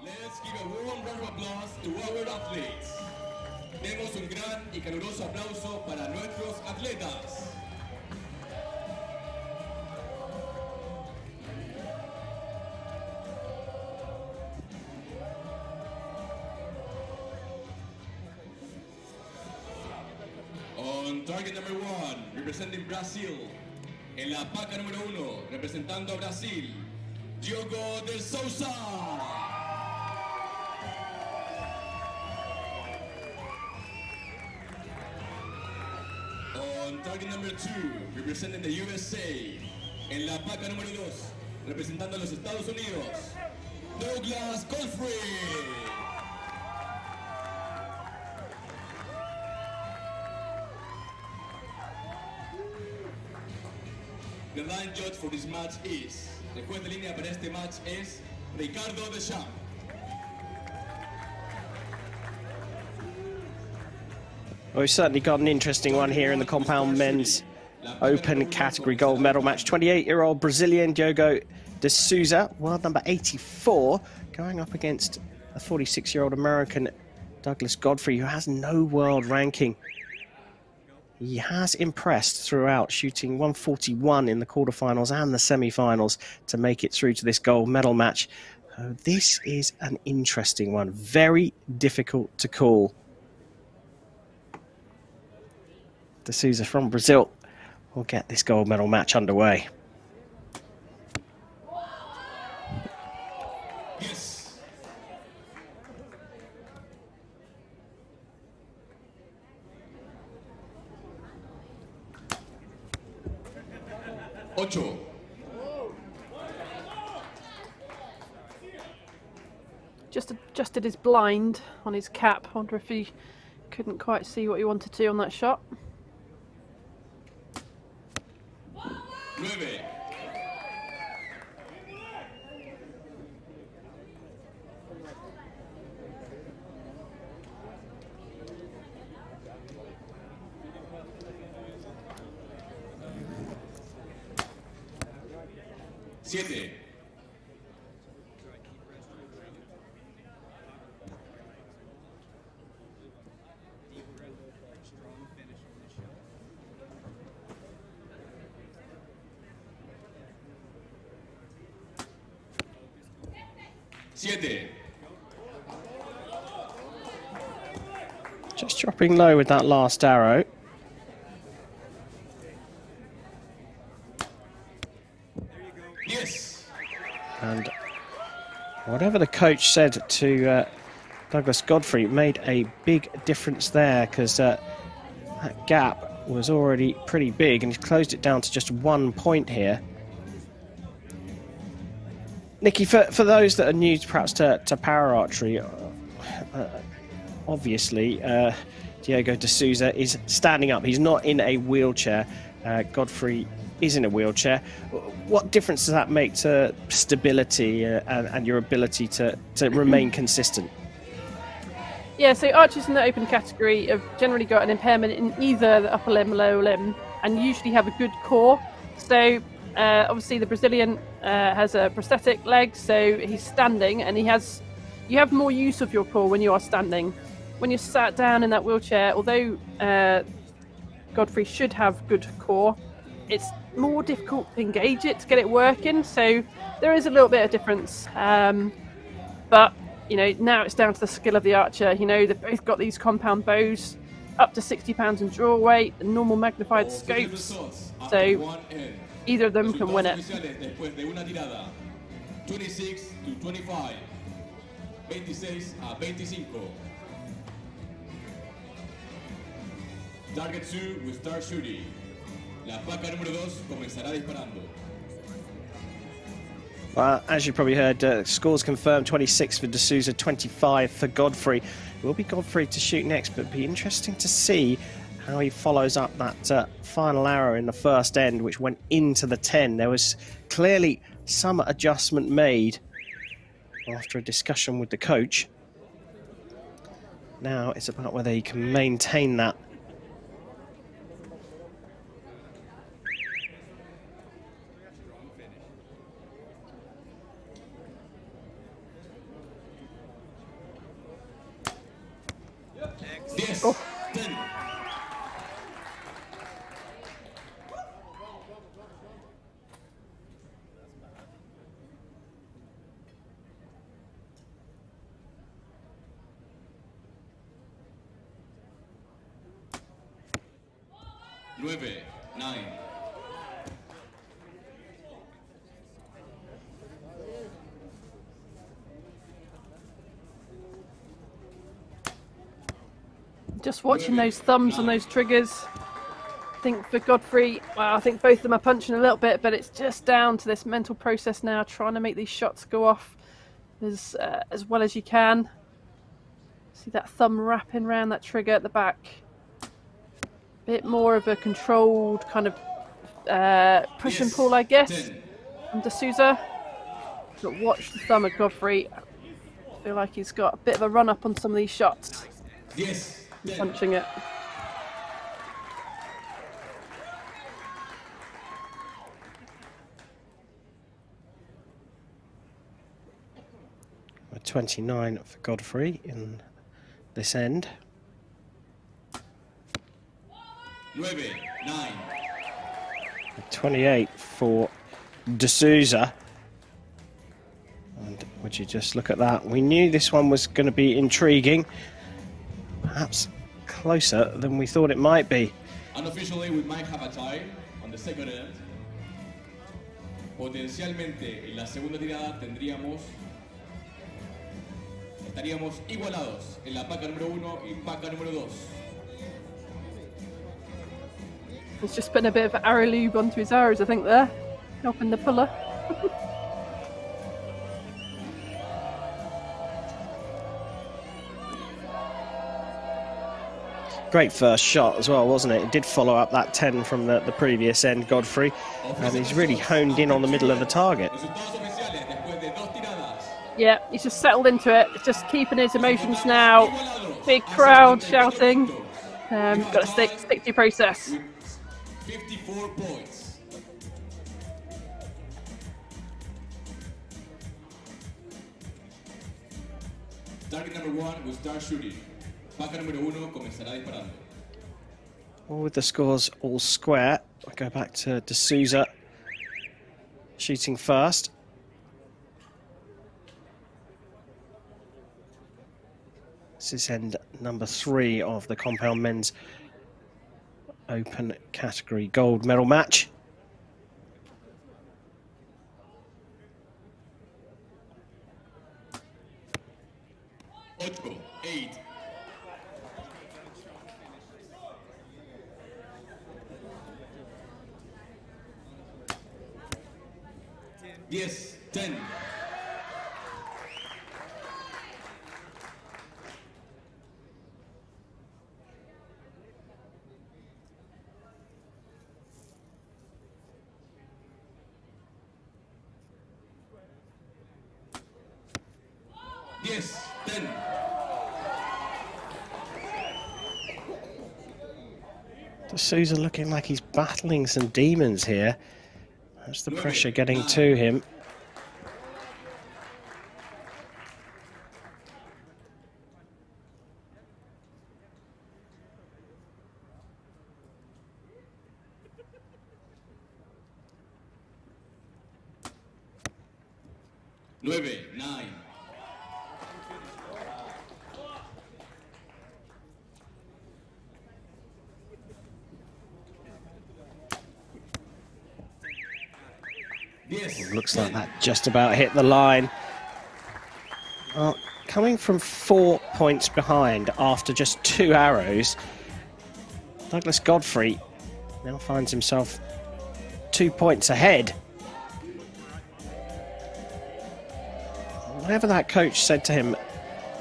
Let's give a warm round of applause to our athletes. Demos un gran y caluroso aplauso para nuestros atletas. On target number 1, representing Brazil. En la paca número 1, representando a Brasil, Diogo De Souza. On target number 2, representing the USA. En la paca número 2, representando a los Estados Unidos, Douglas Godfrey. The line judge for this match is, el juez de línea para este match es Ricardo de Souza. Well, we've certainly got an interesting one here in the compound men's open category gold medal match. 28-year-old Brazilian Diogo De Souza, world number 84, going up against a 46-year-old American Douglas Godfrey, who has no world ranking. He has impressed throughout, shooting 141 in the quarterfinals and the semi-finals to make it through to this gold medal match. This is an interesting one, very difficult to call. De Souza from Brazil will get this gold medal match underway. Yes. 8. Just adjusted his blind on his cap. I wonder if he couldn't quite see what he wanted to on that shot. 9. 7. 7. Just dropping low with that last arrow. Yes. And whatever the coach said to Douglas Godfrey made a big difference there, because that gap was already pretty big and he's closed it down to just 1 point here. Nikki, for those that are new perhaps to para archery, obviously Diogo De Souza is standing up. He's not in a wheelchair. Godfrey is in a wheelchair. What difference does that make to stability and your ability to remain consistent? Yeah, so archers in the open category have generally got an impairment in either the upper limb or lower limb, and usually have a good core. So obviously the Brazilian has a prosthetic leg, so he's standing, and you have more use of your core when you are standing. When you're sat down in that wheelchair, although Godfrey should have good core, it's more difficult to engage it, to get it working, so there is a little bit of difference. But you know, now it's down to the skill of the archer. You know, they've both got these compound bows, up to 60 pounds in draw weight, and normal magnified scopes, so either of them can win it. 26 to 25, 26 a 25. Target 2 will start shooting. La paca número 2 comenzará disparando. Well, as you probably heard, scores confirmed: 26 for De Souza, 25 for Godfrey. It will be Godfrey to shoot next, but it'll be interesting to see how he follows up that final arrow in the first end, which went into the 10. There was clearly some adjustment made after a discussion with the coach. Now it's about whether he can maintain that. 10. Oh. 10. Nueve, 9. Just watching those thumbs on those triggers. I think for Godfrey, well, I think both of them are punching a little bit, but it's just down to this mental process now, trying to make these shots go off as well as you can. See that thumb wrapping around that trigger at the back. Bit more of a controlled kind of push and pull, I guess, from De Souza. But watch the thumb of Godfrey. I feel like he's got a bit of a run up on some of these shots. Yes. Punching it. A 29 for Godfrey in this end. 9. 28 for De Souza. And would you just look at that? We knew this one was going to be intriguing. Perhaps closer than we thought it might be. Unofficially, we might have a tie on the second end. Potencialmente, en la segunda tirada estaríamos igualados en la paca número 1 y paca número 2. He's just putting a bit of arrow lube onto his arrows, I think, there, helping the puller. Great first shot as well, wasn't it? It did follow up that 10 from the previous end, Godfrey, and he's really honed in on the middle of the target. Yeah, he's just settled into it. It's just keeping his emotions now. Big crowd shouting. Got to stick to your process. 54 points. Target number 1 will start shooting. Paca número 1 comenzará disparando. Well, with the scores all square, I go back to De Souza shooting first. This is end number 3 of the compound men's open category gold medal match. Ocho, 8. Yes, 10. Yes, 10. De Souza looking like he's battling some demons here. That's the pressure getting to him. Nueve, 9. It looks like that just about hit the line. Well, coming from 4 points behind after just 2 arrows, Douglas Godfrey now finds himself 2 points ahead. Whatever that coach said to him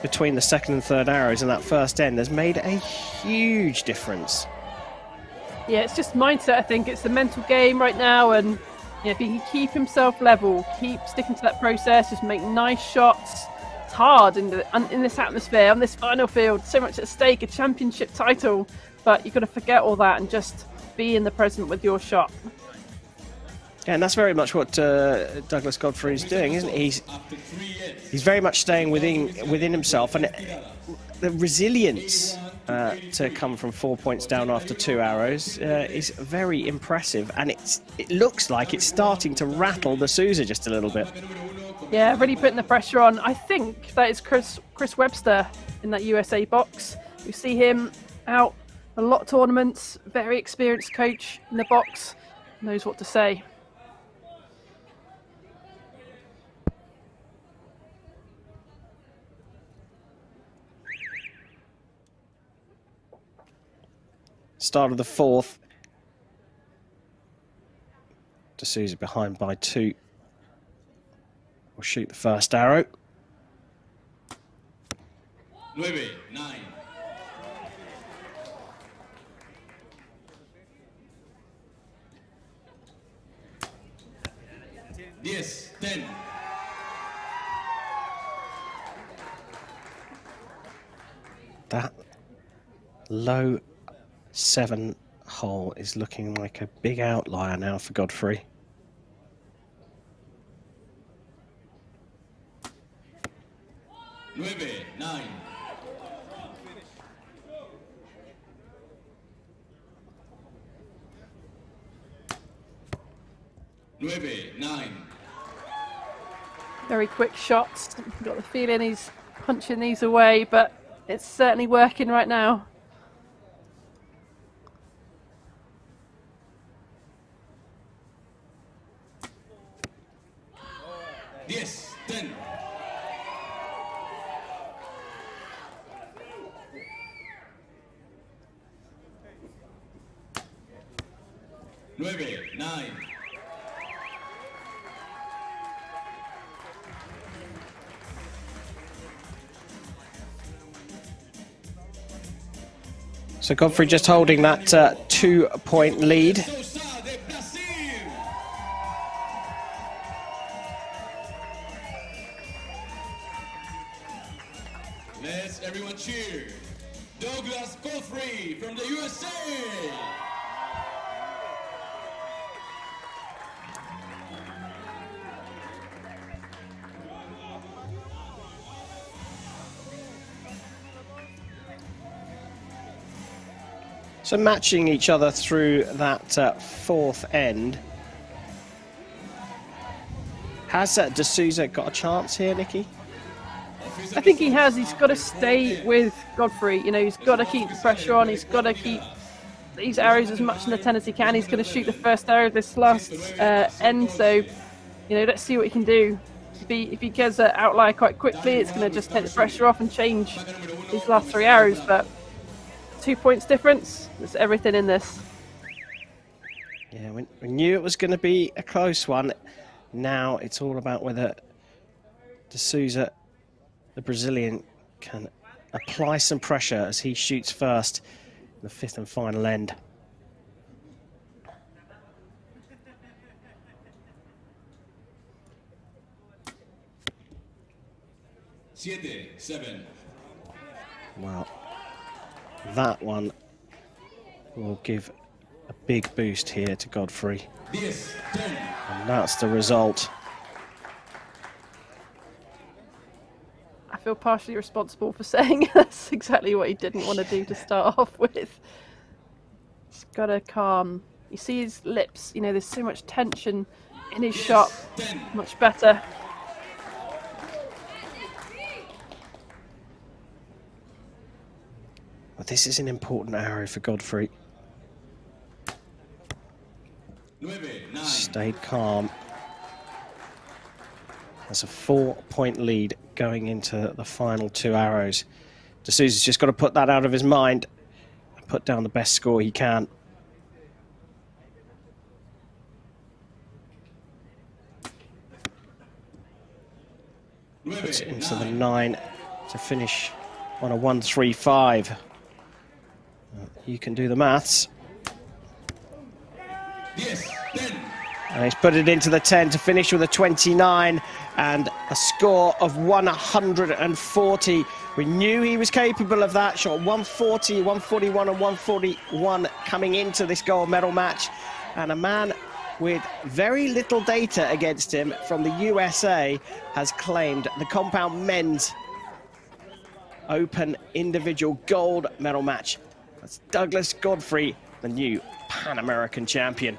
between the second and third arrows in that first end has made a huge difference. Yeah, it's just mindset, I think. It's the mental game right now, and if he can keep himself level, keep sticking to that process, just make nice shots. It's hard in this atmosphere, on this final field, so much at stake, a championship title, but you've got to forget all that and just be in the present with your shot. Yeah, and that's very much what Douglas Godfrey is doing, isn't he? He's very much staying within himself, and the resilience to come from 4 points down after 2 arrows is very impressive, and it looks like it's starting to rattle De Souza just a little bit. Yeah, really putting the pressure on. I think that is Chris Webster in that USA box. We see him out a lot of tournaments, very experienced coach in the box, knows what to say. Start of the fourth. De Souza behind by 2. Will shoot the first arrow. 9. 10. That low 7 hole is looking like a big outlier now for Godfrey. Nine. 9. Very quick shots. Got the feeling he's punching these away, but it's certainly working right now. Yes, 10. 9. So Godfrey just holding that 2-point lead. Let's everyone cheer. Douglas Godfrey from the USA. So matching each other through that fourth end. Has De Souza got a chance here, Nikki? I think he has. He's got to stay with Godfrey. You know, he's got to keep the pressure on. He's got to keep these arrows as much in the 10 as he can. He's going to shoot the first arrow of this last end. So, you know, let's see what he can do. If he gets an outlier quite quickly, it's going to just take the pressure off and change these last 3 arrows. But 2 points difference. There's everything in this. Yeah, we knew it was going to be a close one. Now it's all about whether De Souza, the Brazilian, can apply some pressure as he shoots first in the 5th and final end. Seven. Well, that one will give a big boost here to Godfrey. 10. And that's the result. I feel partially responsible for saying that's exactly what he didn't want to do to start off with. He's got to calm. You see his lips, you know, there's so much tension in his shot. 10. Much better. Well, this is an important arrow for Godfrey. 9. Stayed calm. That's a 4-point lead going into the final 2 arrows. De Souza's just got to put that out of his mind and put down the best score he can. Puts it into the 9 to finish on a 1-3-5. You can do the maths. Yes, 10. And he's put it into the 10 to finish with a 29 and a score of 140. We knew he was capable of that. Shot 140, 141 and 141 coming into this gold medal match. And a man with very little data against him from the USA has claimed the compound men's Open individual gold medal match. That's Douglas Godfrey, the new Pan American champion.